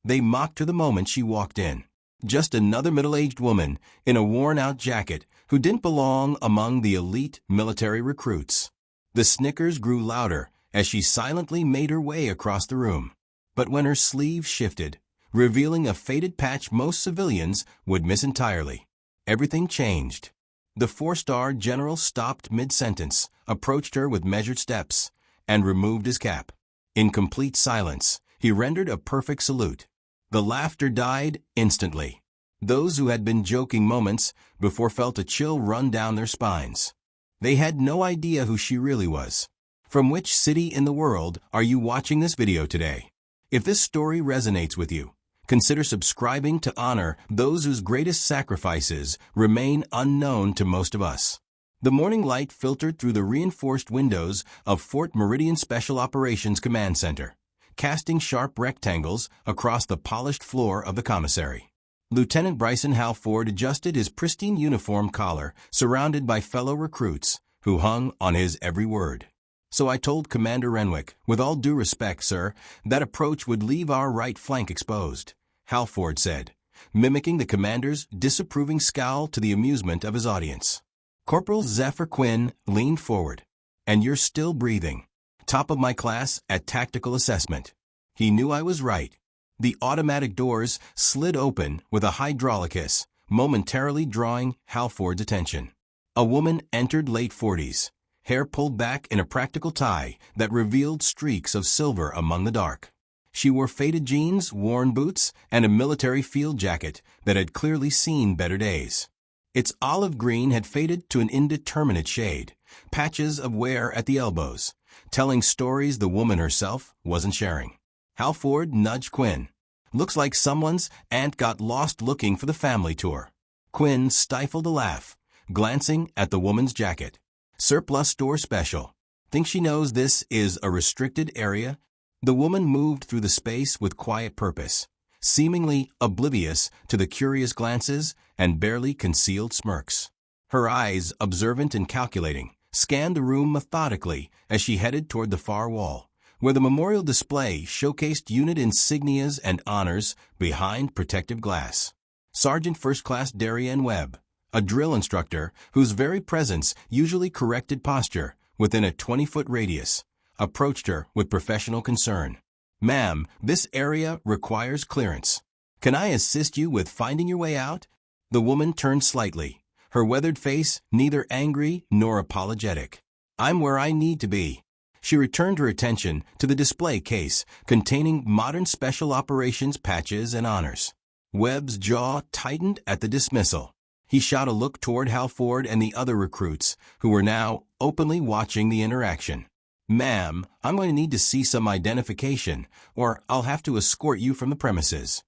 They mocked her the moment she walked in. Just another middle-aged woman in a worn-out jacket who didn't belong among the elite military recruits. The snickers grew louder as she silently made her way across the room. But when her sleeve shifted, revealing a faded patch most civilians would miss entirely, everything changed. The four-star general stopped mid-sentence, approached her with measured steps, and removed his cap. In complete silence, he rendered a perfect salute. The laughter died instantly. Those who had been joking moments before felt a chill run down their spines. They had no idea who she really was. From which city in the world are you watching this video today? If this story resonates with you, consider subscribing to honor those whose greatest sacrifices remain unknown to most of us. The morning light filtered through the reinforced windows of Fort Meridian Special Operations Command Center, casting sharp rectangles across the polished floor of the commissary. Lieutenant Bryson Halford adjusted his pristine uniform collar, surrounded by fellow recruits who hung on his every word. So I told Commander Renwick, with all due respect, sir, that approach would leave our right flank exposed, Halford said, mimicking the commander's disapproving scowl to the amusement of his audience. Corporal Zephyr Quinn leaned forward. And you're still breathing. Top of my class at tactical assessment. He knew I was right. The automatic doors slid open with a hydraulic hiss, momentarily drawing Halford's attention. A woman entered, late 40s, hair pulled back in a practical tie that revealed streaks of silver among the dark. She wore faded jeans, worn boots, and a military field jacket that had clearly seen better days. Its olive green had faded to an indeterminate shade, patches of wear at the elbows, telling stories the woman herself wasn't sharing. Halford nudged Quinn. Looks like someone's aunt got lost looking for the family tour. Quinn stifled a laugh, glancing at the woman's jacket. Surplus store special. Think she knows this is a restricted area? The woman moved through the space with quiet purpose, seemingly oblivious to the curious glances and barely concealed smirks. Her eyes, observant and calculating, scanned the room methodically as she headed toward the far wall, where the memorial display showcased unit insignias and honors behind protective glass. Sergeant First Class Darien Webb, a drill instructor whose very presence usually corrected posture within a 20-foot radius, approached her with professional concern. Ma'am, this area requires clearance. Can I assist you with finding your way out? The woman turned slightly, her weathered face neither angry nor apologetic. I'm where I need to be. She returned her attention to the display case containing modern special operations patches and honors. Webb's jaw tightened at the dismissal. He shot a look toward Halford and the other recruits, who were now openly watching the interaction. Ma'am, I'm going to need to see some identification, or I'll have to escort you from the premises.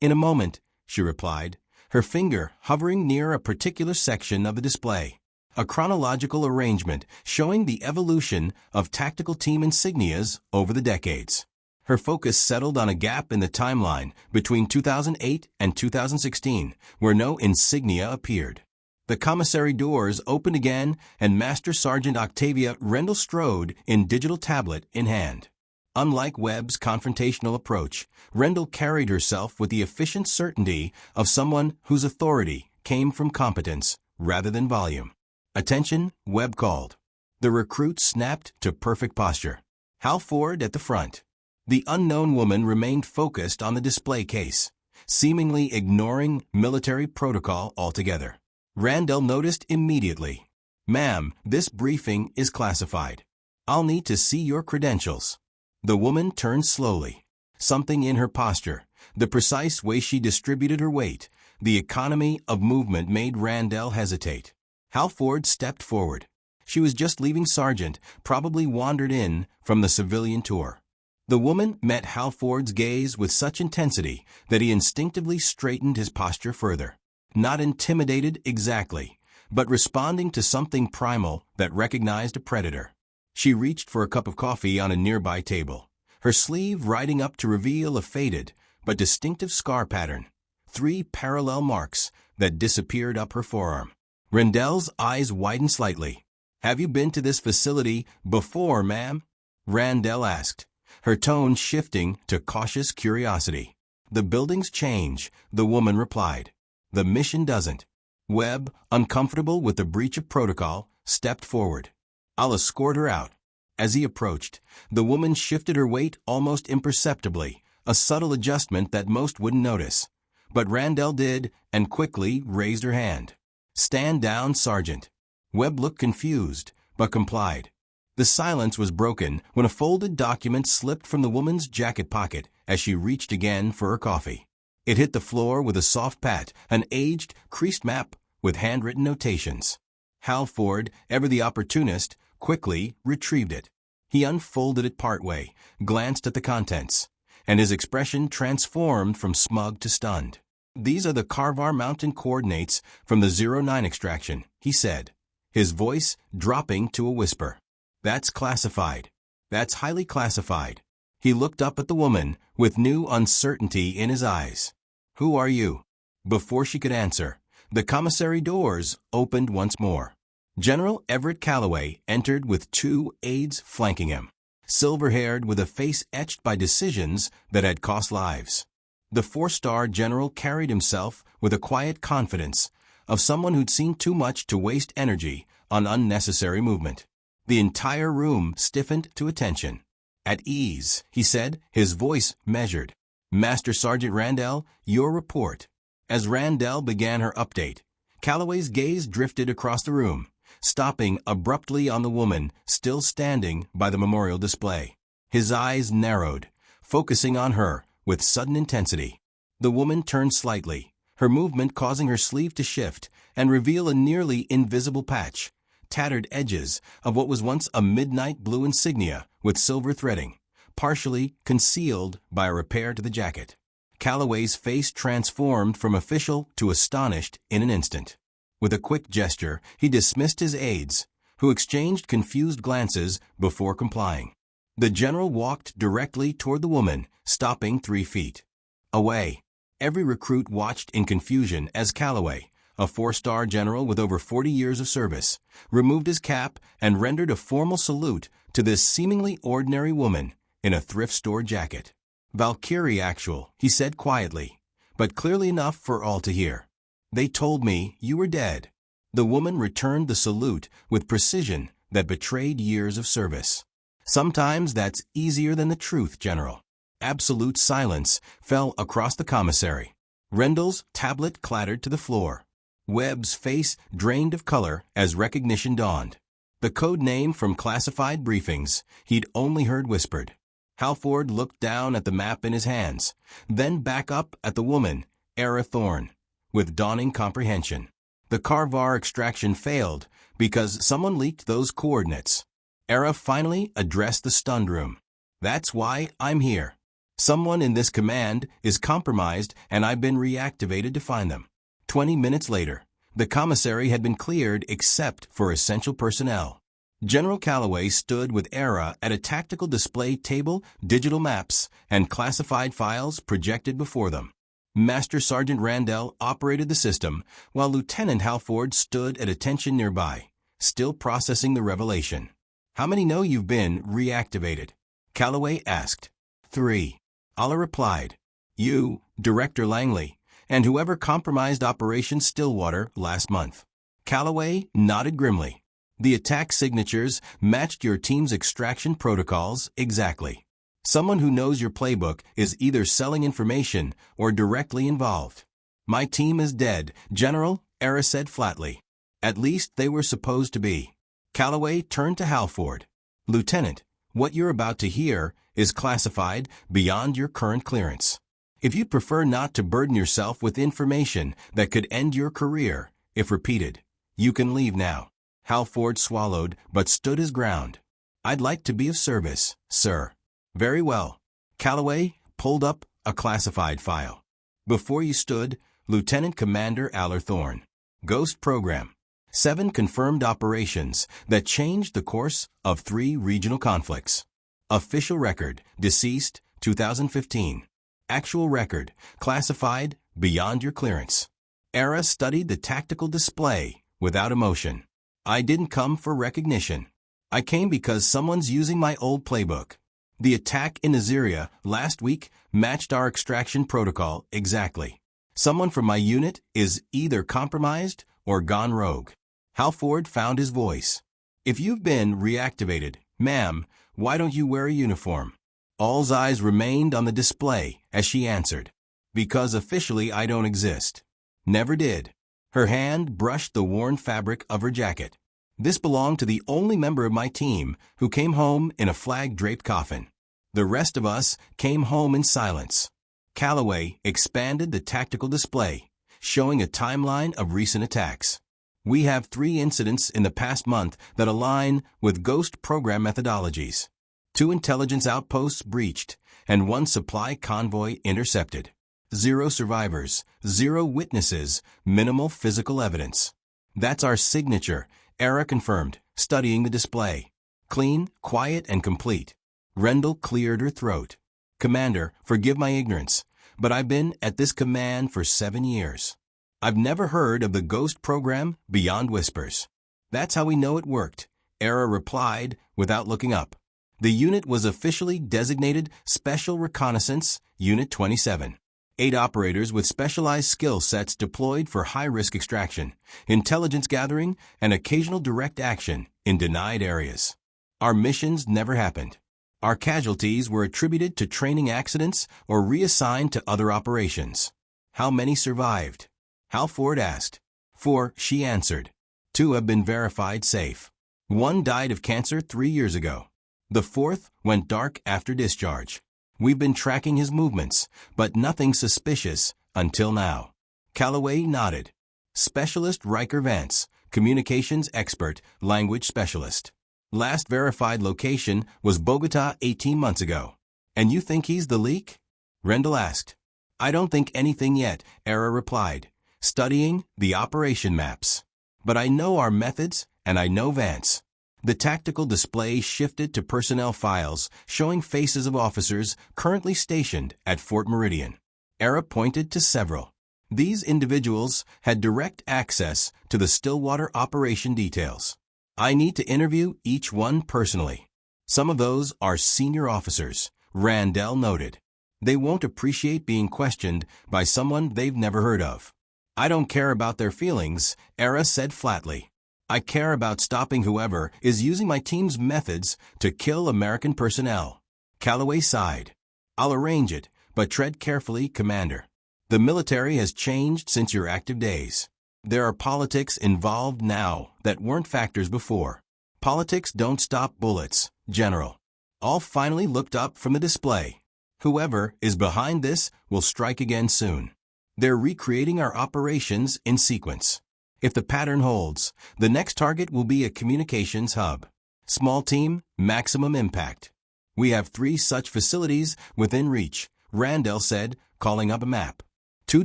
In a moment, she replied, her finger hovering near a particular section of the display. A chronological arrangement showing the evolution of tactical team insignias over the decades. Her focus settled on a gap in the timeline between 2008 and 2016, where no insignia appeared. The commissary doors opened again, and Master Sergeant Octavia Rendell strode in digital tablet in hand. Unlike Webb's confrontational approach, Rendell carried herself with the efficient certainty of someone whose authority came from competence rather than volume. Attention, Webb called. The recruit snapped to perfect posture. Halford at the front. The unknown woman remained focused on the display case, seemingly ignoring military protocol altogether. Randall noticed immediately. Ma'am, this briefing is classified. I'll need to see your credentials. The woman turned slowly. Something in her posture, the precise way she distributed her weight, the economy of movement made Randall hesitate. Halford stepped forward. She was just leaving sergeant, probably wandered in from the civilian tour. The woman met Halford's gaze with such intensity that he instinctively straightened his posture further. Not intimidated exactly, but responding to something primal that recognized a predator. She reached for a cup of coffee on a nearby table, her sleeve riding up to reveal a faded but distinctive scar pattern, 3 parallel marks that disappeared up her forearm. Rendell's eyes widened slightly. Have you been to this facility before, ma'am? Randell asked, her tone shifting to cautious curiosity. The buildings change, the woman replied. The mission doesn't. Webb, uncomfortable with the breach of protocol, stepped forward. I'll escort her out. As he approached, the woman shifted her weight almost imperceptibly, a subtle adjustment that most wouldn't notice. But Randall did, and quickly raised her hand. Stand down, Sergeant. Webb looked confused, but complied. The silence was broken when a folded document slipped from the woman's jacket pocket as she reached again for her coffee. It hit the floor with a soft pat, an aged, creased map with handwritten notations. Hal Ford, ever the opportunist, quickly retrieved it. He unfolded it partway, glanced at the contents, and his expression transformed from smug to stunned. These are the Carvar Mountain coordinates from the 09 extraction, he said, his voice dropping to a whisper. That's classified. That's highly classified. He looked up at the woman with new uncertainty in his eyes. Who are you? Before she could answer, the commissary doors opened once more. General Everett Calloway entered with 2 aides flanking him, silver-haired with a face etched by decisions that had cost lives. The 4-star general carried himself with a quiet confidence of someone who'd seen too much to waste energy on unnecessary movement. The entire room stiffened to attention. At ease, he said, his voice measured. Master Sergeant Randall, your report. As Randall began her update, Calloway's gaze drifted across the room, stopping abruptly on the woman still standing by the memorial display. His eyes narrowed, focusing on her with sudden intensity. The woman turned slightly, her movement causing her sleeve to shift and reveal a nearly invisible patch, tattered edges of what was once a midnight blue insignia with silver threading, partially concealed by a repair to the jacket. Calloway's face transformed from official to astonished in an instant. With a quick gesture, he dismissed his aides, who exchanged confused glances before complying. The general walked directly toward the woman, stopping 3 feet away. Every recruit watched in confusion as Calloway, a 4-star general with over 40 years of service, removed his cap and rendered a formal salute to this seemingly ordinary woman in a thrift store jacket. Valkyrie Actual, he said quietly, but clearly enough for all to hear. They told me you were dead. The woman returned the salute with precision that betrayed years of service. Sometimes that's easier than the truth, General. Absolute silence fell across the commissary. Rendell's tablet clattered to the floor. Webb's face drained of color as recognition dawned. The code name from classified briefings he'd only heard whispered. Halford looked down at the map in his hands, then back up at the woman, Era Thorne, with dawning comprehension. The Carvar extraction failed because someone leaked those coordinates. Era finally addressed the stunned room. That's why I'm here. Someone in this command is compromised and I've been reactivated to find them. 20 minutes later, the commissary had been cleared except for essential personnel. General Calloway stood with Era at a tactical display table, digital maps, and classified files projected before them. Master Sergeant Randall operated the system, while Lieutenant Halford stood at attention nearby, still processing the revelation. How many know you've been reactivated? Calloway asked. 3. Allah replied. You, Director Langley, and whoever compromised Operation Stillwater last month. Calloway nodded grimly. The attack signatures matched your team's extraction protocols exactly. Someone who knows your playbook is either selling information or directly involved. My team is dead, General, Era said flatly. At least they were supposed to be. Calloway turned to Halford. Lieutenant, what you're about to hear is classified beyond your current clearance. If you'd prefer not to burden yourself with information that could end your career, if repeated, you can leave now. Halford swallowed but stood his ground. I'd like to be of service, sir. Very well. Calloway pulled up a classified file. Before you stood, Lieutenant Commander Aller Thorne. Ghost Program. 7 confirmed operations that changed the course of 3 regional conflicts. Official record, deceased, 2015. Actual record, classified, beyond your clearance. Era studied the tactical display without emotion. I didn't come for recognition. I came because someone's using my old playbook. The attack in Nazaria last week matched our extraction protocol exactly. Someone from my unit is either compromised or gone rogue. Halford found his voice. If you've been reactivated, ma'am, why don't you wear a uniform? All's eyes remained on the display as she answered. Because officially I don't exist. Never did. Her hand brushed the worn fabric of her jacket. This belonged to the only member of my team who came home in a flag-draped coffin. The rest of us came home in silence. Calloway expanded the tactical display, showing a timeline of recent attacks. We have 3 incidents in the past month that align with Ghost program methodologies. 2 intelligence outposts breached, and 1 supply convoy intercepted. 0 survivors, 0 witnesses, minimal physical evidence. That's our signature, Era confirmed, studying the display. Clean, quiet, and complete. Rendell cleared her throat. Commander, forgive my ignorance, but I've been at this command for 7 years. I've never heard of the Ghost program beyond whispers. That's how we know it worked, Era replied without looking up. The unit was officially designated Special Reconnaissance Unit 27. 8 operators with specialized skill sets deployed for high-risk extraction, intelligence gathering, and occasional direct action in denied areas. Our missions never happened. Our casualties were attributed to training accidents or reassigned to other operations. How many survived? Halford asked. 4, she answered. 2 have been verified safe. 1 died of cancer 3 years ago. The 4th went dark after discharge. We've been tracking his movements, but nothing suspicious until now. Calloway nodded. Specialist Riker Vance, communications expert, language specialist. Last verified location was Bogota 18 months ago. And you think he's the leak? Rendell asked. I don't think anything yet, Era replied, studying the operation maps. But I know our methods, and I know Vance. The tactical display shifted to personnel files, showing faces of officers currently stationed at Fort Meridian. Era pointed to several. These individuals had direct access to the Stillwater operation details. I need to interview each one personally. Some of those are senior officers, Randell noted. They won't appreciate being questioned by someone they've never heard of. I don't care about their feelings, Era said flatly. I care about stopping whoever is using my team's methods to kill American personnel. Calloway sighed. I'll arrange it, but tread carefully, Commander. The military has changed since your active days. There are politics involved now that weren't factors before. Politics don't stop bullets, General. All finally looked up from the display. Whoever is behind this will strike again soon. They're recreating our operations in sequence. If the pattern holds, the next target will be a communications hub. Small team, maximum impact. We have 3 such facilities within reach, Randell said, calling up a map. 2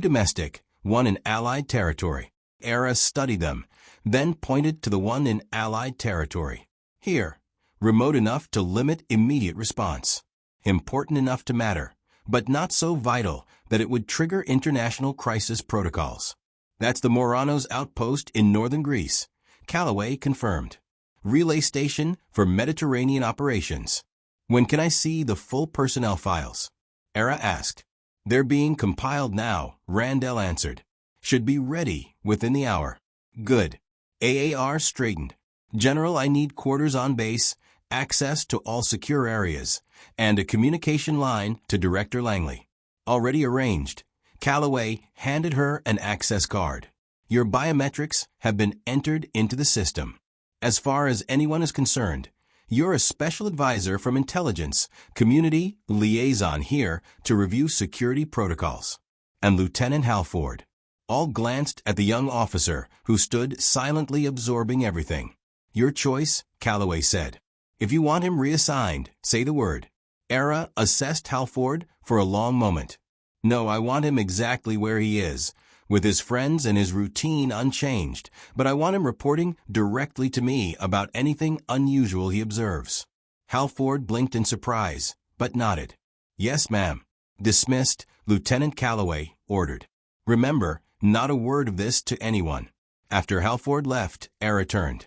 domestic, 1 in Allied territory. Era studied them, then pointed to the one in Allied territory. Here, remote enough to limit immediate response. Important enough to matter, but not so vital that it would trigger international crisis protocols. That's the Moranos outpost in northern Greece, Calloway confirmed. Relay station for Mediterranean operations. When can I see the full personnel files? Era asked. They're being compiled now, Randell answered. Should be ready within the hour. Good. AAR straightened. General, I need quarters on base, access to all secure areas, and a communication line to Director Langley. Already arranged. Calloway handed her an access card. Your biometrics have been entered into the system. As far as anyone is concerned, you're a special advisor from intelligence, community liaison here to review security protocols. And Lieutenant Halford. All glanced at the young officer who stood silently absorbing everything. Your choice, Calloway said. If you want him reassigned, say the word. Era assessed Halford for a long moment. No, I want him exactly where he is, with his friends and his routine unchanged, but I want him reporting directly to me about anything unusual he observes. Halford blinked in surprise, but nodded. Yes, ma'am. Dismissed, Lieutenant Calloway ordered. Remember, not a word of this to anyone. After Halford left, Era turned.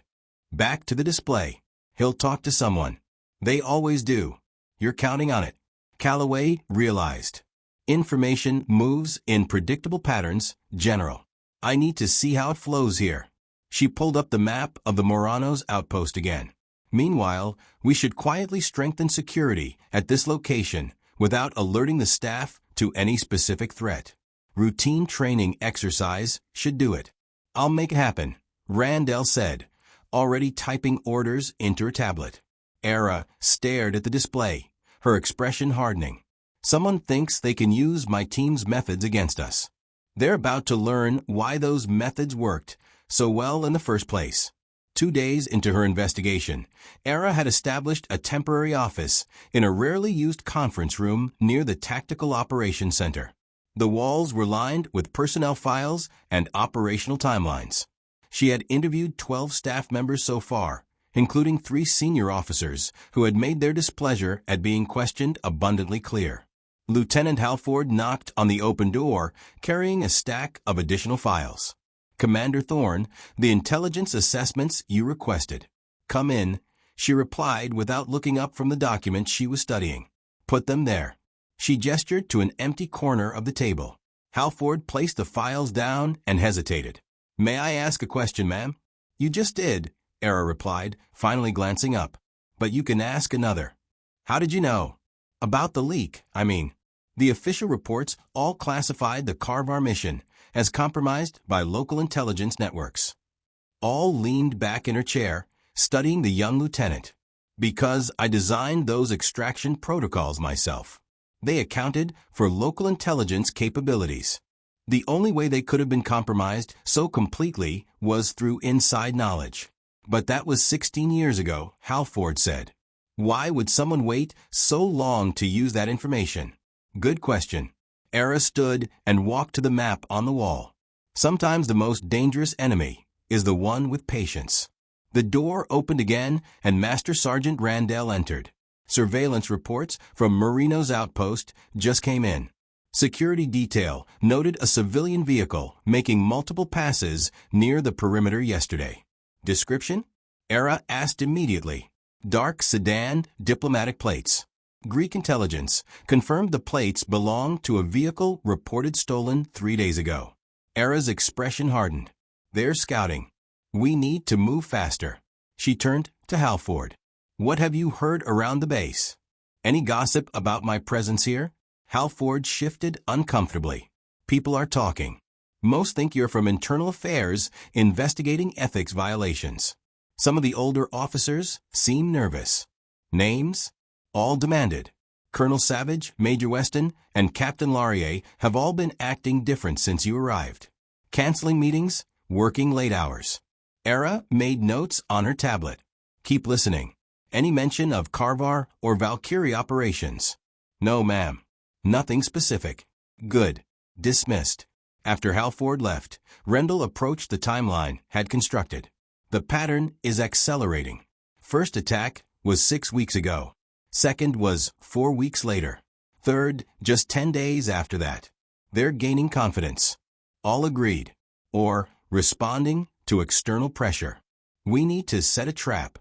Back to the display. He'll talk to someone. They always do. You're counting on it. Calloway realized. Information moves in predictable patterns, General. I need to see how it flows here. She pulled up the map of the Moranos outpost again. Meanwhile, we should quietly strengthen security at this location without alerting the staff to any specific threat. Routine training exercise should do it. I'll make it happen, Randall said, already typing orders into her tablet. Era stared at the display, her expression hardening. Someone thinks they can use my team's methods against us. They're about to learn why those methods worked so well in the first place. 2 days into her investigation, Era had established a temporary office in a rarely used conference room near the Tactical Operations Center. The walls were lined with personnel files and operational timelines. She had interviewed 12 staff members so far, including 3 senior officers who had made their displeasure at being questioned abundantly clear. Lieutenant Halford knocked on the open door, carrying a stack of additional files. Commander Thorne, the intelligence assessments you requested. Come in, she replied without looking up from the document she was studying. Put them there. She gestured to an empty corner of the table. Halford placed the files down and hesitated. May I ask a question, ma'am? You just did, Era replied, finally glancing up. But you can ask another. How did you know? About the leak, I mean. The official reports all classified the Carvar mission as compromised by local intelligence networks. All leaned back in her chair, studying the young lieutenant. Because I designed those extraction protocols myself. They accounted for local intelligence capabilities. The only way they could have been compromised so completely was through inside knowledge. But that was 16 years ago, Halford said. Why would someone wait so long to use that information? Good question. Era stood and walked to the map on the wall. Sometimes the most dangerous enemy is the one with patience. The door opened again and Master Sergeant Randall entered. Surveillance reports from Marino's outpost just came in. Security detail noted a civilian vehicle making multiple passes near the perimeter yesterday. Description? Era asked immediately. Dark sedan, diplomatic plates. Greek intelligence confirmed the plates belonged to a vehicle reported stolen 3 days ago. Era's expression hardened. They're scouting. We need to move faster. She turned to Halford. What have you heard around the base? Any gossip about my presence here? Halford shifted uncomfortably. People are talking. Most think you're from Internal Affairs investigating ethics violations. Some of the older officers seem nervous. Names? All demanded. Colonel Savage, Major Weston, and Captain Laurier have all been acting different since you arrived. Canceling meetings, working late hours. Era made notes on her tablet. Keep listening. Any mention of Carvar or Valkyrie operations? No, ma'am. Nothing specific. Good. Dismissed. After Halford left, Rendell approached the timeline had constructed. The pattern is accelerating. First attack was 6 weeks ago. Second was 4 weeks later. Third, just 10 days after that. They're gaining confidence. All agreed. Or responding to external pressure. We need to set a trap.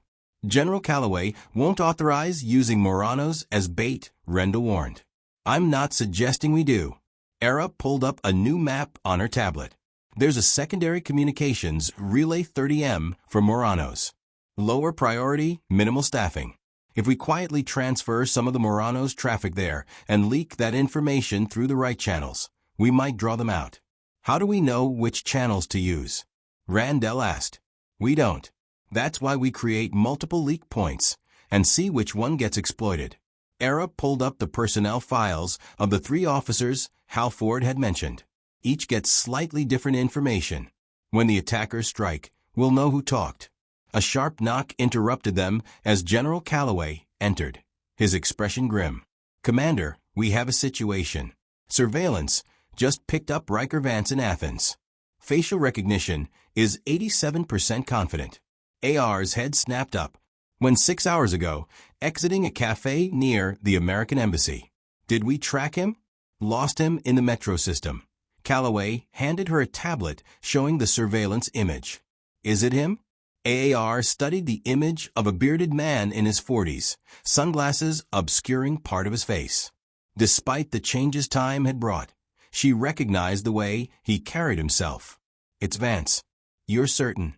General Calloway won't authorize using Moranos as bait, Rendell warned. I'm not suggesting we do. Era pulled up a new map on her tablet. There's a secondary communications relay 30M for Moranos. Lower priority, minimal staffing. If we quietly transfer some of the Moranos' traffic there and leak that information through the right channels, we might draw them out. How do we know which channels to use? Randall asked. We don't. That's why we create multiple leak points and see which one gets exploited. Era pulled up the personnel files of the 3 officers Halford had mentioned. Each gets slightly different information. When the attackers strike, we'll know who talked. A sharp knock interrupted them as General Calloway entered, his expression grim. Commander, we have a situation. Surveillance just picked up Riker Vance in Athens. Facial recognition is 87% confident. AR's head snapped up when 6 hours ago, exiting a cafe near the American Embassy. Did we track him? Lost him in the metro system. Calloway handed her a tablet showing the surveillance image. Is it him? AAR studied the image of a bearded man in his 40s, sunglasses obscuring part of his face. Despite the changes time had brought, she recognized the way he carried himself. "It's Vance. You're certain?"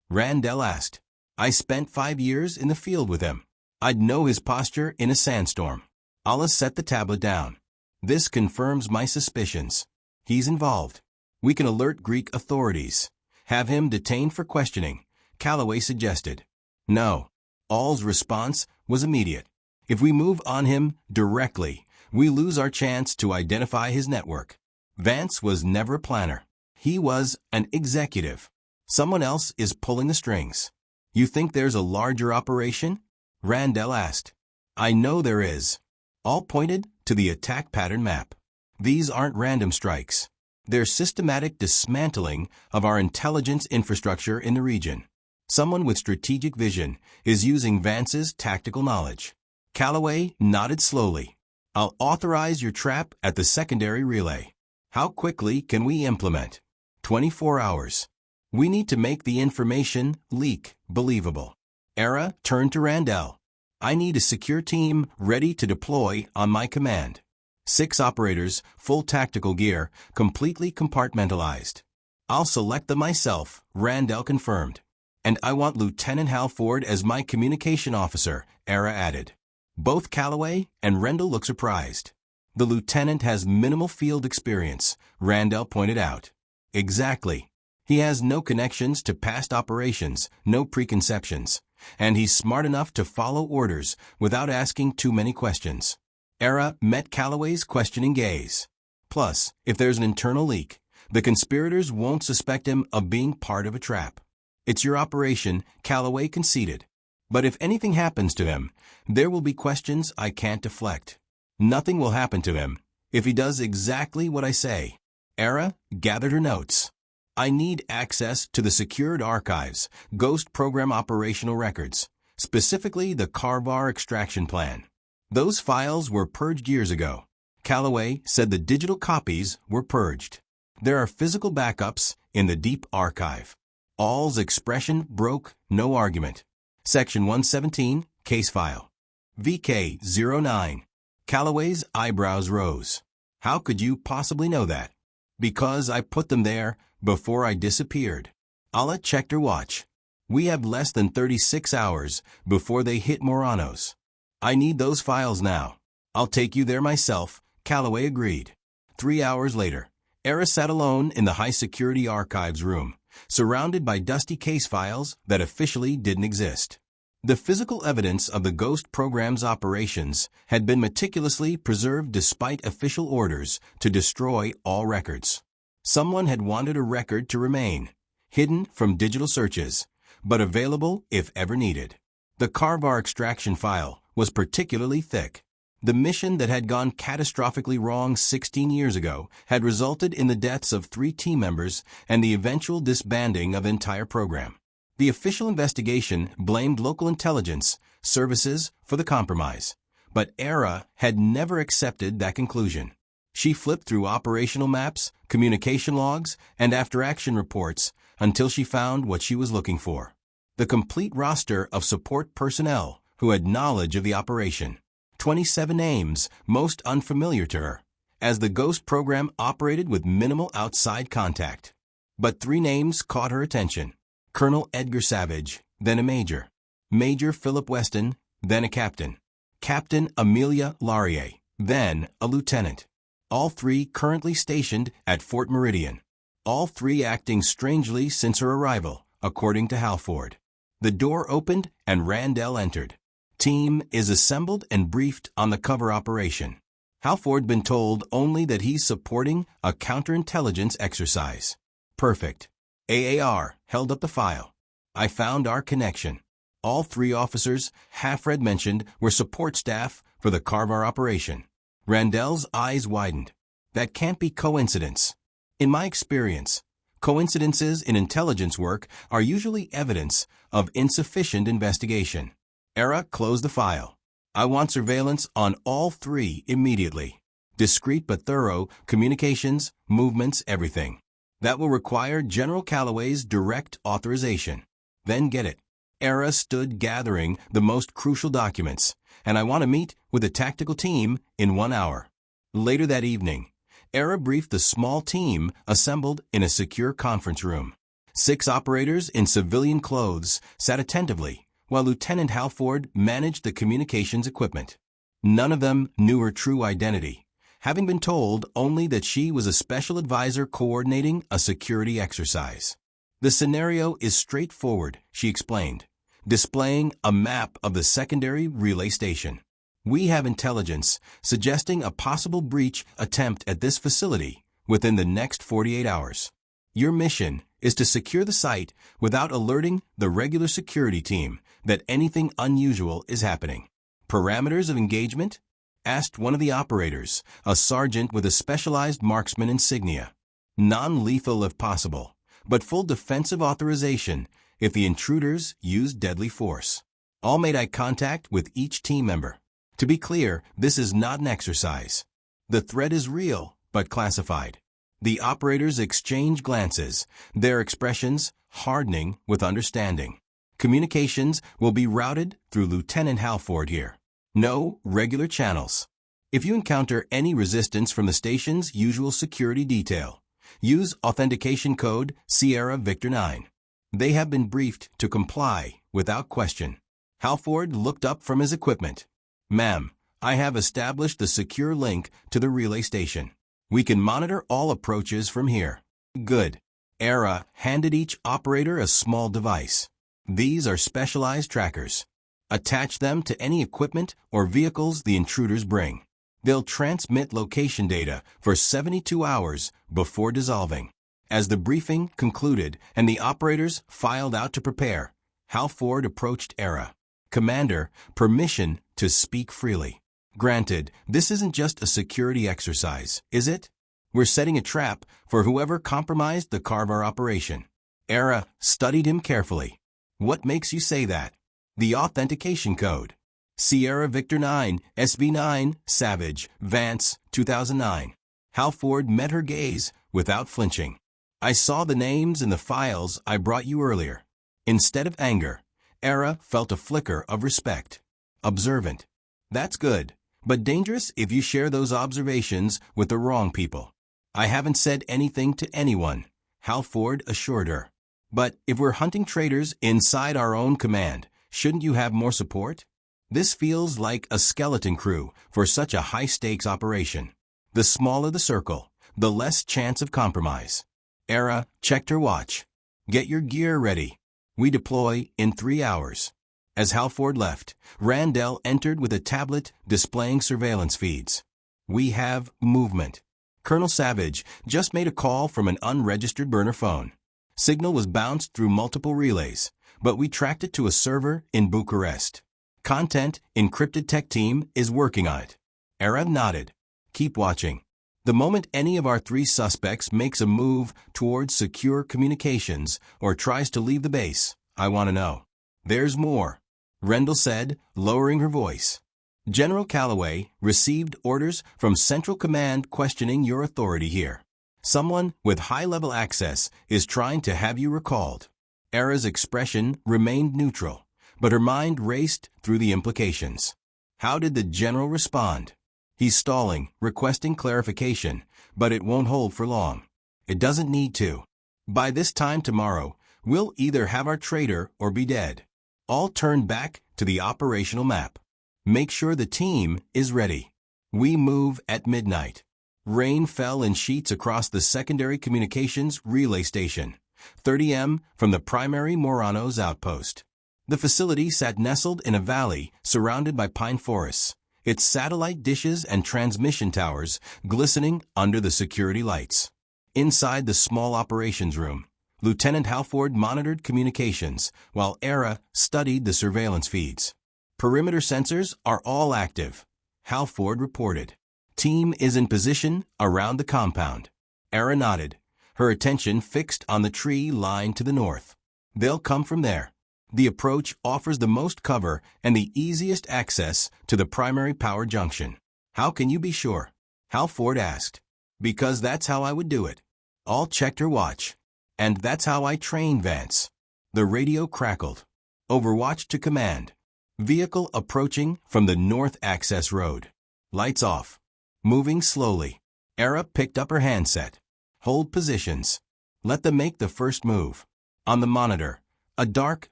Randell asked. "I spent 5 years in the field with him. I'd know his posture in a sandstorm." Allah set the tablet down. "This confirms my suspicions. He's involved. We can alert Greek authorities. Have him detained for questioning," Calloway suggested. No. All's response was immediate. "If we move on him directly, we lose our chance to identify his network." Vance was never a planner. He was an executive. Someone else is pulling the strings. "You think there's a larger operation?" Randell asked. "I know there is." All pointed to the attack pattern map. "These aren't random strikes. They're systematic dismantling of our intelligence infrastructure in the region. Someone with strategic vision is using Vance's tactical knowledge." Calloway nodded slowly. "I'll authorize your trap at the secondary relay. How quickly can we implement?" 24 hours. We need to make the information leak believable." Era turned to Randell. "I need a secure team ready to deploy on my command. 6 operators, full tactical gear, completely compartmentalized." "I'll select them myself," Randell confirmed. "And I want Lieutenant Halford as my communication officer," Era added. Both Calloway and Rendell looked surprised. "The lieutenant has minimal field experience," Randell pointed out. "Exactly. He has no connections to past operations, no preconceptions, and he's smart enough to follow orders without asking too many questions." Era met Calloway's questioning gaze. "Plus, if there's an internal leak, the conspirators won't suspect him of being part of a trap. It's your operation," Calloway conceded. "But if anything happens to him, there will be questions I can't deflect." "Nothing will happen to him if he does exactly what I say." Era gathered her notes. "I need access to the secured archives, Ghost Program operational records, specifically the Carvar extraction plan. Those files were purged years ago." Calloway said the digital copies were purged. "There are physical backups in the deep archive." All's expression broke no argument. Section 117, Case File. VK09. Calloway's eyebrows rose. "How could you possibly know that?" "Because I put them there before I disappeared." Allah checked her watch. "We have less than 36 hours before they hit Moranos. I need those files now." "I'll take you there myself," Calloway agreed. 3 hours later, Era sat alone in the high-security archives room, surrounded by dusty case files that officially didn't exist. The physical evidence of the Ghost Program's operations had been meticulously preserved despite official orders to destroy all records. Someone had wanted a record to remain, hidden from digital searches, but available if ever needed. The Carvar extraction file was particularly thick. The mission that had gone catastrophically wrong 16 years ago had resulted in the deaths of 3 team members and the eventual disbanding of the entire program. The official investigation blamed local intelligence services for the compromise, but Era had never accepted that conclusion. She flipped through operational maps, communication logs, and after-action reports until she found what she was looking for: the complete roster of support personnel who had knowledge of the operation. 27 names, most unfamiliar to her, as the Ghost Program operated with minimal outside contact. But 3 names caught her attention: Colonel Edgar Savage, then a major; Major Philip Weston, then a captain; Captain Amelia Laurier, then a lieutenant. All 3 currently stationed at Fort Meridian. All 3 acting strangely since her arrival, according to Halford. The door opened and Randell entered. Team is assembled and briefed on the cover operation. Halford been told only that he's supporting a counterintelligence exercise. Perfect. AAR held up the file. "I found our connection." All 3 officers Halfred mentioned were support staff for the Carvar operation. Randell's eyes widened. "That can't be coincidence." "In my experience, coincidences in intelligence work are usually evidence of insufficient investigation." Era closed the file. "I want surveillance on all 3 immediately. Discreet but thorough, communications, movements, everything. That will require General Calloway's direct authorization." Then get it. Era stood gathering the most crucial documents, and I want to meet with the tactical team in 1 hour. Later that evening, Era briefed the small team assembled in a secure conference room. 6 operators in civilian clothes sat attentively, while Lieutenant Halford managed the communications equipment. None of them knew her true identity, having been told only that she was a special advisor coordinating a security exercise. The scenario is straightforward, she explained, displaying a map of the secondary relay station. We have intelligence suggesting a possible breach attempt at this facility within the next 48 hours. Your mission is to secure the site without alerting the regular security team that anything unusual is happening. Parameters of engagement? Asked one of the operators, a sergeant with a specialized marksman insignia. Non-lethal if possible, but full defensive authorization if the intruders use deadly force. All made eye contact with each team member. To be clear, this is not an exercise. The threat is real, but classified. The operators exchange glances, their expressions hardening with understanding. Communications will be routed through Lieutenant Halford here. No regular channels. If you encounter any resistance from the station's usual security detail, use authentication code Sierra Victor 9. They have been briefed to comply without question. Halford looked up from his equipment. Ma'am, I have established the secure link to the relay station. We can monitor all approaches from here. Good. Era handed each operator a small device. These are specialized trackers. Attach them to any equipment or vehicles the intruders bring. They'll transmit location data for 72 hours before dissolving. As the briefing concluded and the operators filed out to prepare, Halford approached Era. Commander, permission to speak freely. Granted, this isn't just a security exercise, is it? We're setting a trap for whoever compromised the Carver operation. Era studied him carefully. What makes you say that? The authentication code. Sierra Victor 9, SV9, Savage, Vance, 2009. Halford met her gaze without flinching. I saw the names in the files I brought you earlier. Instead of anger, Era felt a flicker of respect. Observant. That's good, but dangerous if you share those observations with the wrong people. I haven't said anything to anyone, Halford assured her. But if we're hunting traitors inside our own command, shouldn't you have more support? This feels like a skeleton crew for such a high-stakes operation. The smaller the circle, the less chance of compromise. Era checked her watch. Get your gear ready. We deploy in 3 hours. As Halford left, Randell entered with a tablet displaying surveillance feeds. We have movement. Colonel Savage just made a call from an unregistered burner phone. Signal was bounced through multiple relays, but we tracked it to a server in Bucharest. Content encrypted tech team is working on it. Era nodded. Keep watching. The moment any of our 3 suspects makes a move towards secure communications or tries to leave the base, I want to know. There's more, Rendell said, lowering her voice. General Calloway received orders from Central Command questioning your authority here. Someone with high-level access is trying to have you recalled. Era's expression remained neutral, but her mind raced through the implications. How did the general respond? He's stalling, requesting clarification, but it won't hold for long. It doesn't need to. By this time tomorrow, we'll either have our traitor or be dead. All turn back to the operational map. Make sure the team is ready. We move at midnight. Rain fell in sheets across the secondary communications relay station, 30 m from the primary Moranos outpost. The facility sat nestled in a valley surrounded by pine forests, its satellite dishes and transmission towers glistening under the security lights. Inside the small operations room, Lieutenant Halford monitored communications while Era studied the surveillance feeds. Perimeter sensors are all active, Halford reported. Team is in position around the compound. Era nodded, her attention fixed on the tree line to the north. They'll come from there. The approach offers the most cover and the easiest access to the primary power junction. How can you be sure? Halford asked. Because that's how I would do it. All checked her watch. And that's how I train Vance. The radio crackled. Overwatch to command. Vehicle approaching from the north access road. Lights off. Moving slowly. Era picked up her handset. Hold positions. Let them make the first move. On the monitor, a dark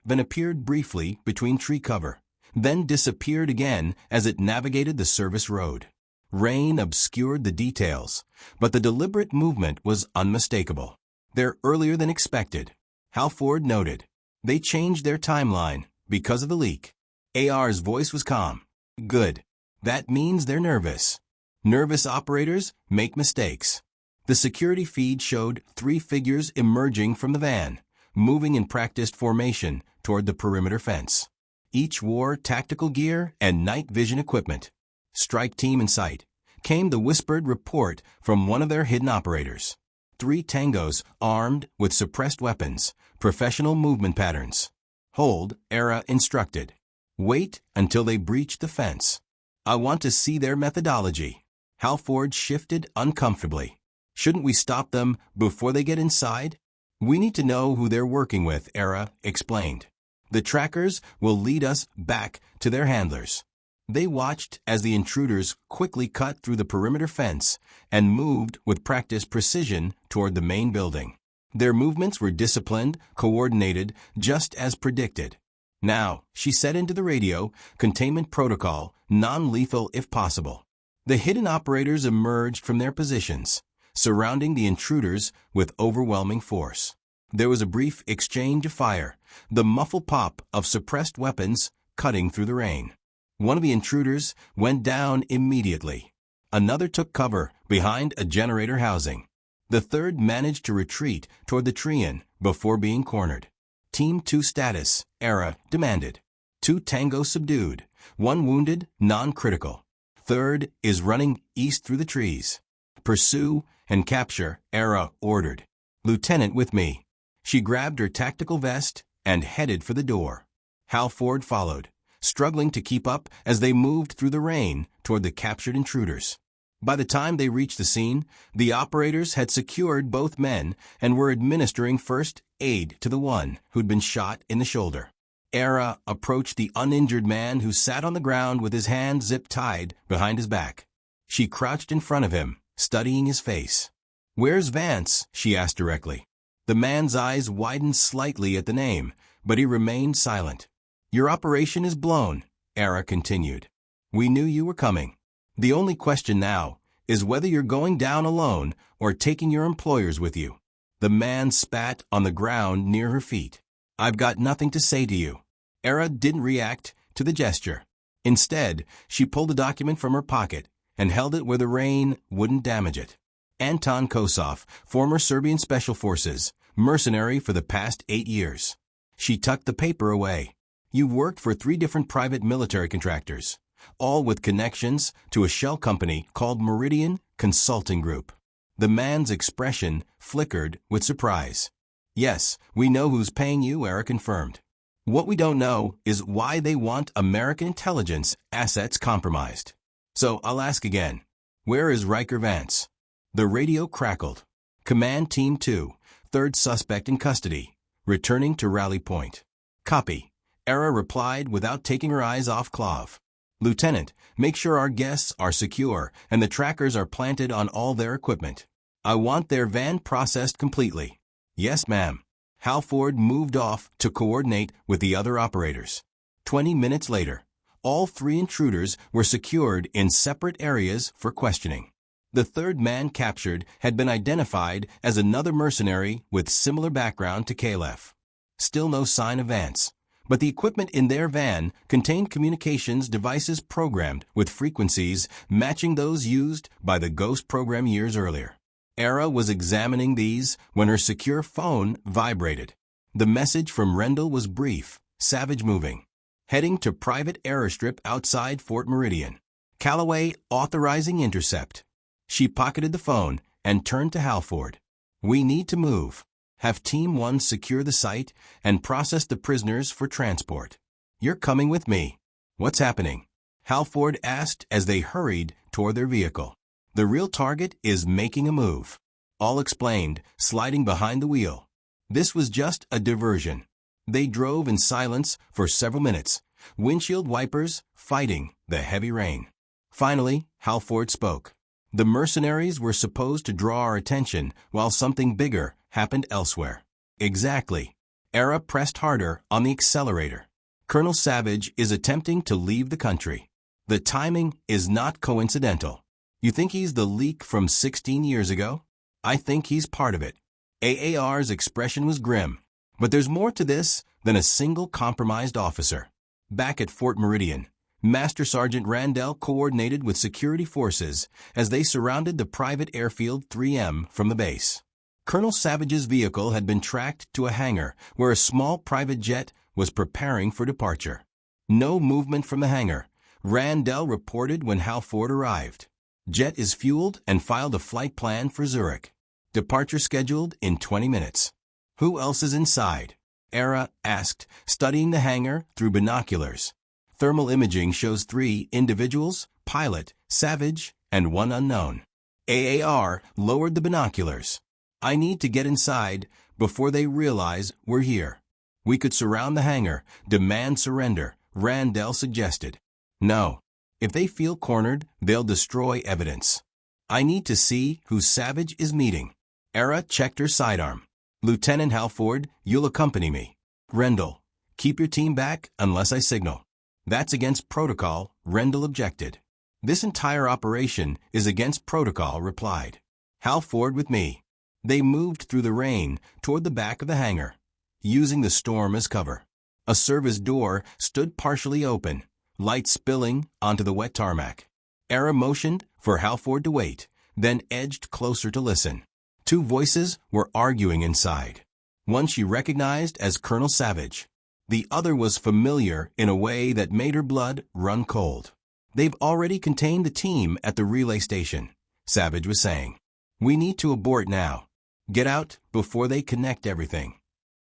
van appeared briefly between tree cover, then disappeared again as it navigated the service road. Rain obscured the details, but the deliberate movement was unmistakable. They're earlier than expected, Halford noted. They changed their timeline because of the leak. AR's voice was calm. Good. That means they're nervous. Nervous operators make mistakes. The security feed showed 3 figures emerging from the van, moving in practiced formation toward the perimeter fence. Each wore tactical gear and night vision equipment. Strike team in sight, came the whispered report from one of their hidden operators. 3 tangos armed with suppressed weapons, professional movement patterns. Hold, Era instructed. Wait until they breach the fence. I want to see their methodology. Halford shifted uncomfortably. Shouldn't we stop them before they get inside? We need to know who they're working with, Era explained. The trackers will lead us back to their handlers. They watched as the intruders quickly cut through the perimeter fence and moved with practiced precision toward the main building. Their movements were disciplined, coordinated, just as predicted. Now, she said into the radio, containment protocol, non-lethal if possible. The hidden operators emerged from their positions, surrounding the intruders with overwhelming force. There was a brief exchange of fire, the muffled pop of suppressed weapons cutting through the rain. One of the intruders went down immediately. Another took cover behind a generator housing. The third managed to retreat toward the tree-in before being cornered. Team 2 status, Era demanded. 2 tango subdued, 1 wounded, non-critical. Third is running east through the trees. Pursue and capture, Era ordered. Lieutenant with me. She grabbed her tactical vest and headed for the door. Halford followed, struggling to keep up as they moved through the rain toward the captured intruders. By the time they reached the scene, the operators had secured both men and were administering first aid to the one who'd been shot in the shoulder. Era approached the uninjured man who sat on the ground with his hand zip-tied behind his back. She crouched in front of him, studying his face. "Where's Vance?" she asked directly. The man's eyes widened slightly at the name, but he remained silent. "Your operation is blown," Era continued. "We knew you were coming. The only question now is whether you're going down alone or taking your employers with you." The man spat on the ground near her feet. "I've got nothing to say to you." Era didn't react to the gesture. Instead, she pulled a document from her pocket and held it where the rain wouldn't damage it. Anton Kosov, former Serbian Special Forces, mercenary for the past 8 years. She tucked the paper away. "You've worked for 3 different private military contractors, all with connections to a shell company called Meridian Consulting Group." The man's expression flickered with surprise. "Yes, we know who's paying you," Era confirmed. "What we don't know is why they want American intelligence assets compromised. So I'll ask again. Where is Riker Vance?" The radio crackled. "Command Team 2, 3rd suspect in custody, returning to rally point." "Copy," Era replied without taking her eyes off Clov. "Lieutenant, make sure our guests are secure and the trackers are planted on all their equipment. I want their van processed completely." "Yes, ma'am." Halford moved off to coordinate with the other operators. 20 minutes later, all 3 intruders were secured in separate areas for questioning. The third man captured had been identified as another mercenary with similar background to Calef. Still no sign of Vance, but the equipment in their van contained communications devices programmed with frequencies matching those used by the Ghost program years earlier. Era was examining these when her secure phone vibrated. The message from Rendell was brief, Savage moving. Heading to private airstrip outside Fort Meridian. Callaway authorizing intercept. She pocketed the phone and turned to Halford. "We need to move. Have Team 1 secure the site and process the prisoners for transport. You're coming with me." "What's happening?" Halford asked as they hurried toward their vehicle. "The real target is making a move." All explained, sliding behind the wheel. This was just a diversion. They drove in silence for several minutes, windshield wipers fighting the heavy rain. Finally, Halford spoke. The mercenaries were supposed to draw our attention while something bigger happened elsewhere. Exactly. Era pressed harder on the accelerator. Colonel Savage is attempting to leave the country. The timing is not coincidental. You think he's the leak from 16 years ago? I think he's part of it. AAR's expression was grim. But there's more to this than a single compromised officer. Back at Fort Meridian, Master Sergeant Randell coordinated with security forces as they surrounded the private airfield 3M from the base. Colonel Savage's vehicle had been tracked to a hangar where a small private jet was preparing for departure. No movement from the hangar. Randell reported when Halford arrived. Jet is fueled and filed a flight plan for Zurich. Departure scheduled in 20 minutes. Who else is inside? Era asked, studying the hangar through binoculars. Thermal imaging shows 3 individuals, pilot, Savage, and 1 unknown. AAR lowered the binoculars. I need to get inside before they realize we're here. We could surround the hangar, demand surrender, Randell suggested. No. If they feel cornered, they'll destroy evidence. I need to see who Savage is meeting. Era checked her sidearm. Lieutenant Halford, you'll accompany me. Rendell, keep your team back unless I signal. That's against protocol, Rendell objected. This entire operation is against protocol, replied. Halford with me. They moved through the rain toward the back of the hangar, using the storm as cover. A service door stood partially open, light spilling onto the wet tarmac. Era motioned for Halford to wait, then edged closer to listen. 2 voices were arguing inside. One she recognized as Colonel Savage. The other was familiar in a way that made her blood run cold. They've already contained the team at the relay station, Savage was saying. We need to abort now. Get out before they connect everything.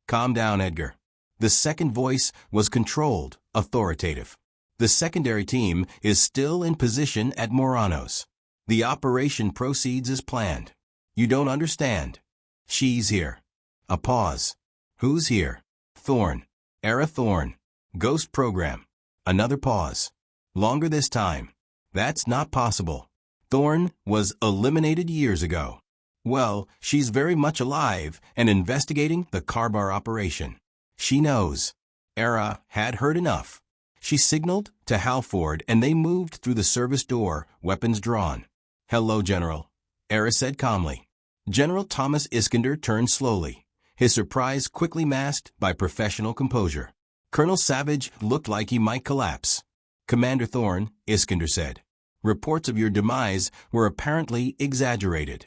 Calm down, Edgar. The second voice was controlled, authoritative. The secondary team is still in position at Moranos. The operation proceeds as planned. You don't understand. She's here. A pause. Who's here? Thorne. Era Thorne. Ghost program. Another pause. Longer this time. That's not possible. Thorne was eliminated years ago. Well, she's very much alive and investigating the Carbar operation. She knows. Era had heard enough. She signaled to Halford and they moved through the service door, weapons drawn. Hello, General. Era said calmly. General Thomas Iskander turned slowly, his surprise quickly masked by professional composure. Colonel Savage looked like he might collapse. Commander Thorne, Iskander said. Reports of your demise were apparently exaggerated.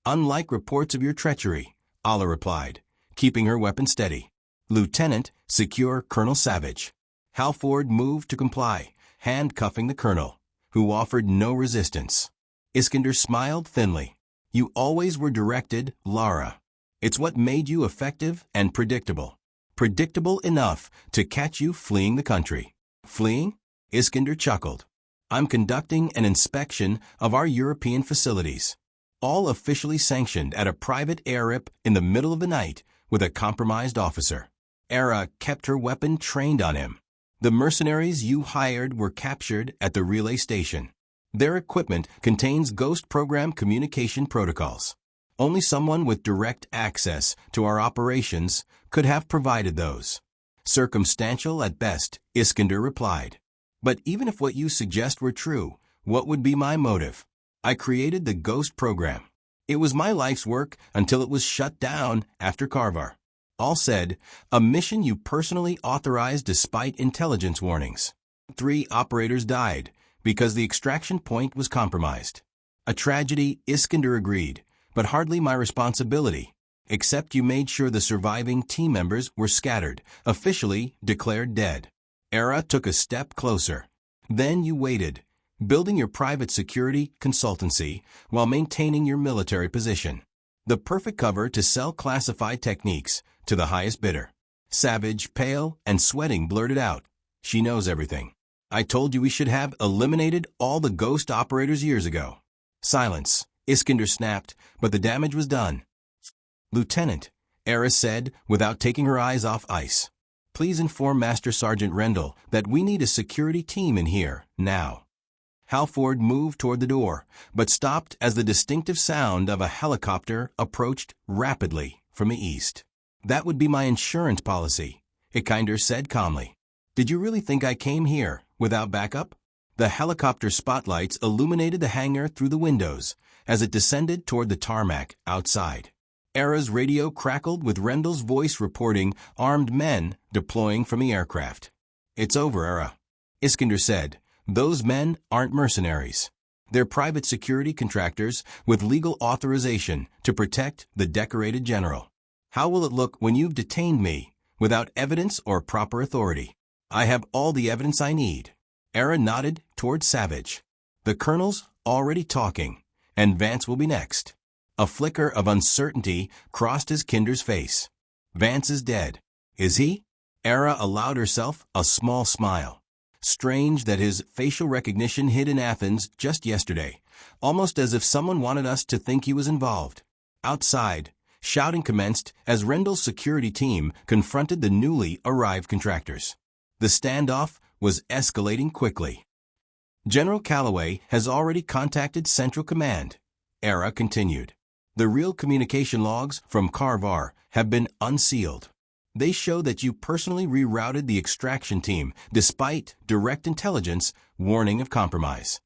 Unlike reports of your treachery, Allah replied, keeping her weapon steady. Lieutenant, secure Colonel Savage. Halford moved to comply, handcuffing the colonel, who offered no resistance. Iskander smiled thinly. You always were directed, Lara. It's what made you effective and predictable. Predictable enough to catch you fleeing the country. Fleeing? Iskander chuckled. I'm conducting an inspection of our European facilities. All officially sanctioned at a private airip in the middle of the night with a compromised officer. Era kept her weapon trained on him. The mercenaries you hired were captured at the relay station. Their equipment contains Ghost program communication protocols. Only someone with direct access to our operations could have provided those. Circumstantial at best, Iskander replied. But even if what you suggest were true, what would be my motive? I created the Ghost program. It was my life's work until it was shut down after Carvar. All said, a mission you personally authorized despite intelligence warnings. 3 operators died because the extraction point was compromised. A tragedy, Iskander agreed, but hardly my responsibility, except you made sure the surviving team members were scattered, officially declared dead. Era took a step closer. Then you waited, building your private security consultancy while maintaining your military position. The perfect cover to sell classified techniques to the highest bidder. Savage, pale and sweating, blurted out. She knows everything. I told you we should have eliminated all the Ghost operators years ago. Silence. Iskander snapped, but the damage was done. Lieutenant, Era said without taking her eyes off ice. Please inform Master Sergeant Rendell that we need a security team in here, now. Halford moved toward the door, but stopped as the distinctive sound of a helicopter approached rapidly from the east. That would be my insurance policy, Iskander said calmly. Did you really think I came here without backup? The helicopter spotlights illuminated the hangar through the windows as it descended toward the tarmac outside. ERA's radio crackled with Rendell's voice reporting armed men deploying from the aircraft. It's over, ERA, Iskander said. Those men aren't mercenaries. They're private security contractors with legal authorization to protect the decorated general. How will it look when you've detained me without evidence or proper authority? I have all the evidence I need. ERA nodded toward Savage. The colonel's already talking, and Vance will be next. A flicker of uncertainty crossed Iskander's face. Vance is dead. Is he? ERA allowed herself a small smile. Strange that his facial recognition hid in Athens just yesterday, almost as if someone wanted us to think he was involved. Outside, shouting commenced as Rendell's security team confronted the newly arrived contractors. The standoff was escalating quickly. General Calloway has already contacted Central Command, ERA continued. The real communication logs from Carvar have been unsealed. They show that you personally rerouted the extraction team despite direct intelligence warning of compromise.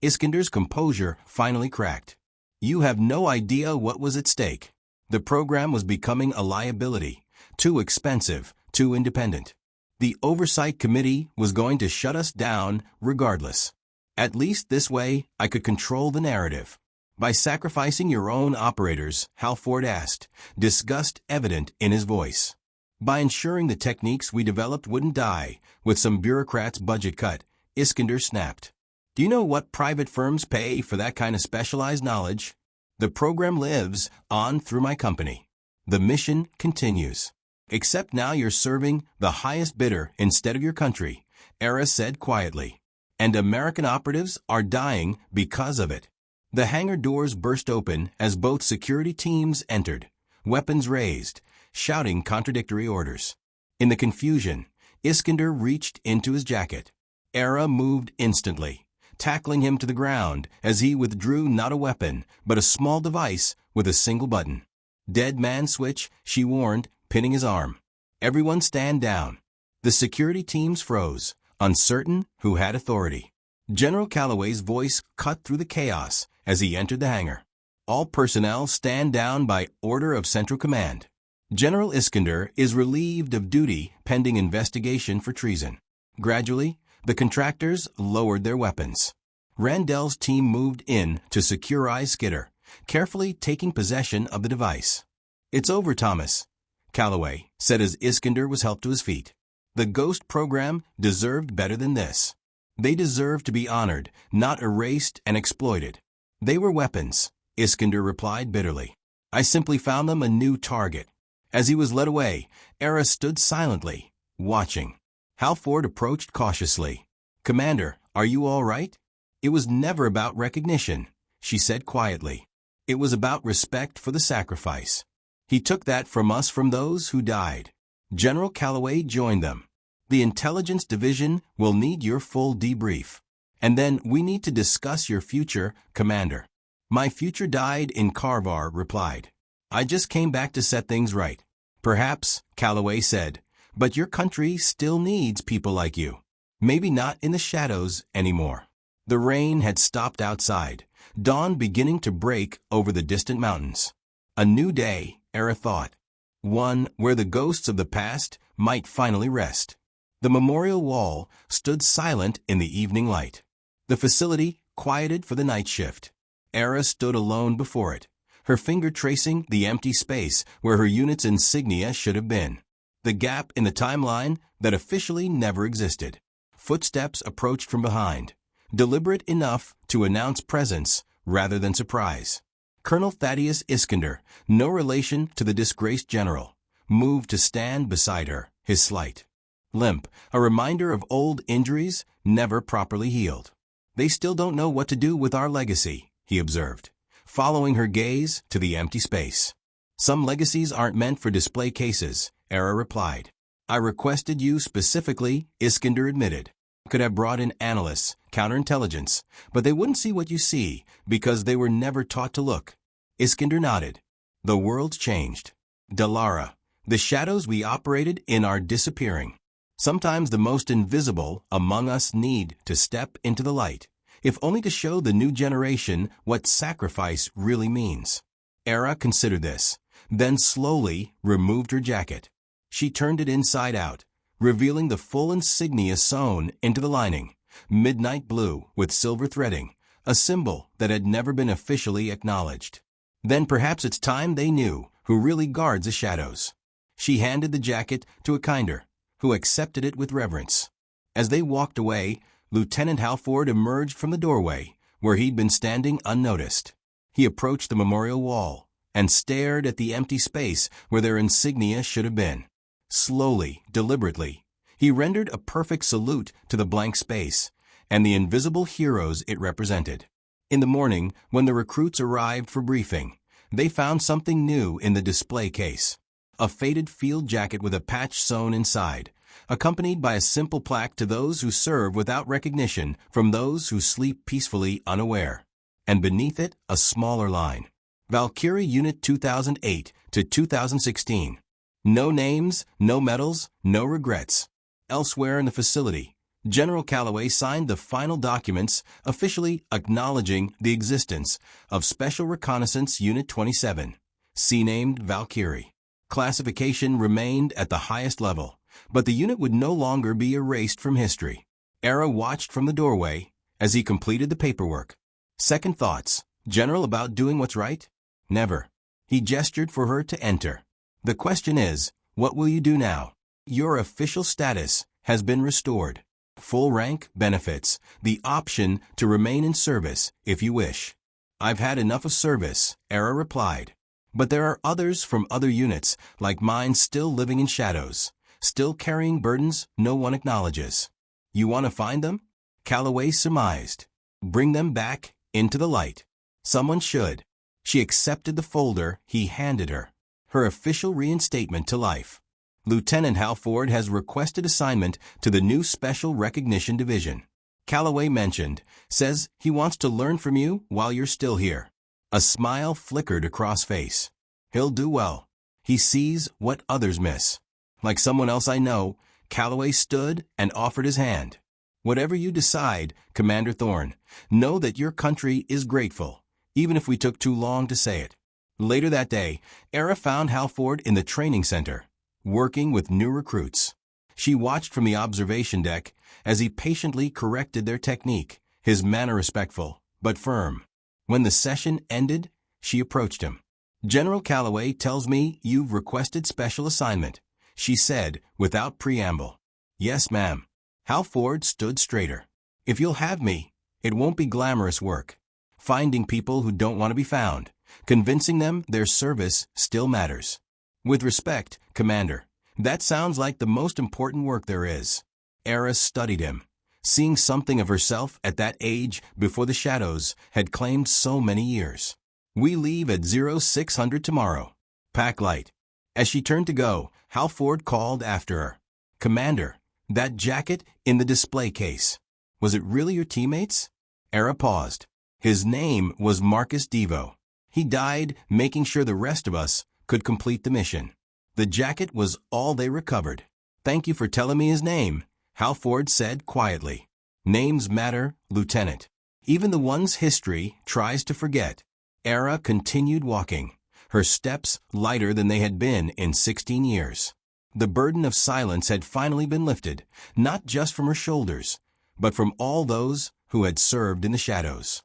Iskander's composure finally cracked. You have no idea what was at stake. The program was becoming a liability, too expensive, too independent. The Oversight Committee was going to shut us down regardless. At least this way I could control the narrative. By sacrificing your own operators, Halford asked, disgust evident in his voice. By ensuring the techniques we developed wouldn't die with some bureaucrat's budget cut, Iskander snapped. Do you know what private firms pay for that kind of specialized knowledge? The program lives on through my company. The mission continues. Except now you're serving the highest bidder instead of your country, ERA said quietly. And American operatives are dying because of it. The hangar doors burst open as both security teams entered, weapons raised, shouting contradictory orders. In the confusion, Iskander reached into his jacket. ERA moved instantly, tackling him to the ground as he withdrew not a weapon, but a small device with a single button. Dead man switch, she warned, pinning his arm. Everyone stand down. The security teams froze, uncertain who had authority. General Calloway's voice cut through the chaos as he entered the hangar. All personnel stand down by order of Central Command. General Iskander is relieved of duty pending investigation for treason. Gradually, the contractors lowered their weapons. Randell's team moved in to securize Skitter, carefully taking possession of the device. It's over, Thomas, Calloway said as Iskander was helped to his feet. The Ghost program deserved better than this. They deserved to be honored, not erased and exploited. They were weapons, Iskander replied bitterly. I simply found them a new target. As he was led away, ERA stood silently, watching. Halford approached cautiously. Commander, are you all right? It was never about recognition, she said quietly. It was about respect for the sacrifice. He took that from us from those who died. General Calloway joined them. The Intelligence Division will need your full debrief. And then we need to discuss your future, Commander. My future died in Carvar, replied. I just came back to set things right. Perhaps, Calloway said, but your country still needs people like you. Maybe not in the shadows anymore. The rain had stopped outside, dawn beginning to break over the distant mountains. A new day, ERA thought. One where the ghosts of the past might finally rest. The memorial wall stood silent in the evening light. The facility quieted for the night shift. ERA stood alone before it, her finger tracing the empty space where her unit's insignia should have been. The gap in the timeline that officially never existed. Footsteps approached from behind, deliberate enough to announce presence rather than surprise. Colonel Thaddeus Iskander, no relation to the disgraced general, moved to stand beside her, his slight limp, a reminder of old injuries never properly healed. They still don't know what to do with our legacy, he observed, following her gaze to the empty space. Some legacies aren't meant for display cases, ERA replied. I requested you specifically, Iskander admitted. Could have brought in analysts, counterintelligence, but they wouldn't see what you see because they were never taught to look. Iskander nodded. The world's changed. Dalara, the shadows we operated in are disappearing. Sometimes the most invisible among us need to step into the light, if only to show the new generation what sacrifice really means. Era considered this, then slowly removed her jacket. She turned it inside out, revealing the full insignia sewn into the lining, midnight blue with silver threading, a symbol that had never been officially acknowledged. Then perhaps it's time they knew who really guards the shadows. She handed the jacket to a kinder, who accepted it with reverence. As they walked away, Lieutenant Halford emerged from the doorway, where he'd been standing unnoticed. He approached the memorial wall and stared at the empty space where their insignia should have been. Slowly, deliberately, he rendered a perfect salute to the blank space and the invisible heroes it represented. In the morning, when the recruits arrived for briefing, they found something new in the display case. A faded field jacket with a patch sewn inside, accompanied by a simple plaque to those who serve without recognition from those who sleep peacefully unaware. And beneath it, a smaller line. Valkyrie Unit 2008 to 2016. No names, no medals, no regrets. Elsewhere in the facility, General Calloway signed the final documents officially acknowledging the existence of Special Reconnaissance Unit 27, C-named Valkyrie. Classification remained at the highest level, but the unit would no longer be erased from history. Era watched from the doorway as he completed the paperwork. Second thoughts, General, about doing what's right? Never. He gestured for her to enter. The question is, what will you do now? Your official status has been restored. Full rank, benefits, the option to remain in service if you wish. I've had enough of service, Era replied. But there are others from other units, like mine, still living in shadows, still carrying burdens no one acknowledges. You want to find them? Calloway surmised. Bring them back into the light. Someone should. She accepted the folder he handed her. Her official reinstatement to life. Lieutenant Halford has requested assignment to the new Special Recognition Division. Calloway mentioned, says he wants to learn from you while you're still here. A smile flickered across face. He'll do well. He sees what others miss. Like someone else I know, Calloway stood and offered his hand. Whatever you decide, Commander Thorne, know that your country is grateful, even if we took too long to say it. Later that day, Era found Halford in the training center, working with new recruits. She watched from the observation deck as he patiently corrected their technique, his manner respectful, but firm. When the session ended, she approached him. General Calloway tells me you've requested special assignment, she said without preamble. Yes, ma'am. Halford stood straighter. If you'll have me, it won't be glamorous work. Finding people who don't want to be found, convincing them their service still matters. With respect, Commander, that sounds like the most important work there is. Era studied him, seeing something of herself at that age before the shadows had claimed so many years. We leave at 0600 tomorrow. Pack light. As she turned to go, Halford called after her. Commander, that jacket in the display case. Was it really your teammate's? Era paused. His name was Marcus Devo. He died making sure the rest of us could complete the mission. The jacket was all they recovered. Thank you for telling me his name, Halford said quietly. Names matter, Lieutenant. Even the ones history tries to forget. Era continued walking, her steps lighter than they had been in 16 years. The burden of silence had finally been lifted, not just from her shoulders, but from all those who had served in the shadows.